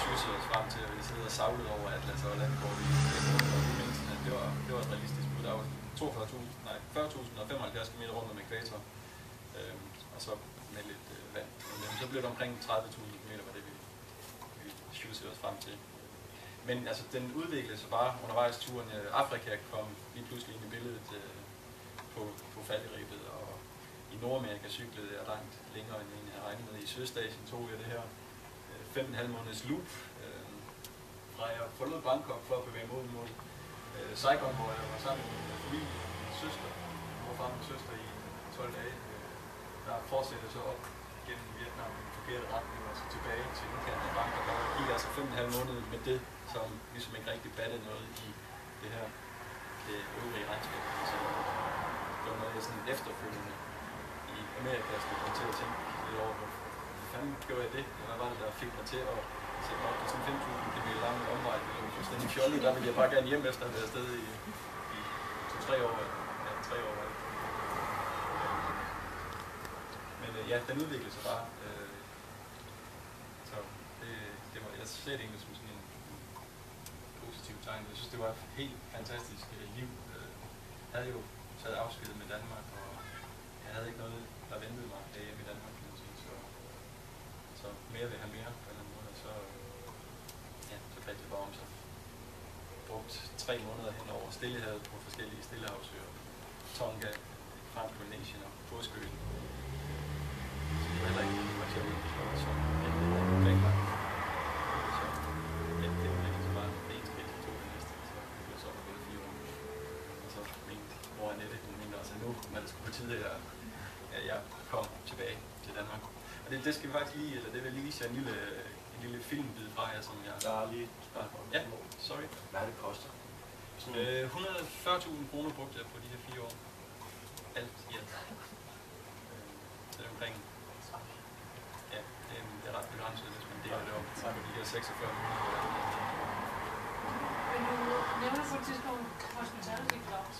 sjussede os frem til, at vi sidder og savlede over Atlas og landkort i det var et realistisk bud. Der var 40.000 og 75 km rundt om ækvator, og så med lidt vand. Men så blev det omkring 30.000 km, var det vi sjussede os frem til. Men altså, den udviklede sig bare undervejs turen. Afrika kom lige pludselig ind i billedet på falderibet, og i Nordamerika cyklede jeg langt længere end jeg havde regnet med. I Sydøstasien tog jeg det her 5,5 måneders loop, fra jeg forlod Bangkok for at bevæge mod Saigon, hvor jeg var sammen med min familie, min søster, morfar og min søster i 12 dage. Der fortsætter så op gennem Vietnam i den forkerte retning, og så tilbage til indkanten af Bangkok. Der gik altså 5,5 måneder med det, som ligesom ikke rigtig battede noget i det her det øvrige regnskab. Så det var noget, jeg sådan efterfølgende i Amerika skulle komme til at tænke lidt over, hvor fanden gjorde jeg det? Hvad var det, der fik mig til at sætte mig op på sådan 5.000 km lang omvej? Det var fuldstændig fjollet. Der ville jeg bare gerne hjem efter at være afsted i 2-3 år. Ja, 3 år. Men ja, den udviklede sig bare. Så det var, jeg ser det egentlig som sådan en positiv tegn. Jeg synes, det var et helt fantastisk liv. Jeg havde jo taget afsked med Danmark, og jeg havde ikke noget, der ventede mig hjemme i Danmark. Så mere vil have mere på en eller anden måde, og så greb det bare om sig. Brugt 3 måneder hen over Stillehavet på forskellige stillehavsøer. Tonga, Fransk Polynesien og Påskeøen. Så det var heller ikke lige meget sjovt, som planlagt. Så det var virkelig så bare det ene skridt, tog det næste, så det blev så gået 4 år. Og så mente mor Annette, hun mente også, at nu var det sgu på tide, at jeg kom tilbage til Danmark. Og det skal vi faktisk lige, eller det vil jeg lige vise jer en lille filmbid fra jer, som jeg... Der er lige et spørgsmål. Ja, sorry. Hvad det koster? 140.000 kroner brugte jeg på de her 4 år. Alt i alt. Det er omkring... Ja, det er ret begrænset, hvis man deler det op på de her 46 minutter. Men du nævner på et tidspunkt hospitality clubs.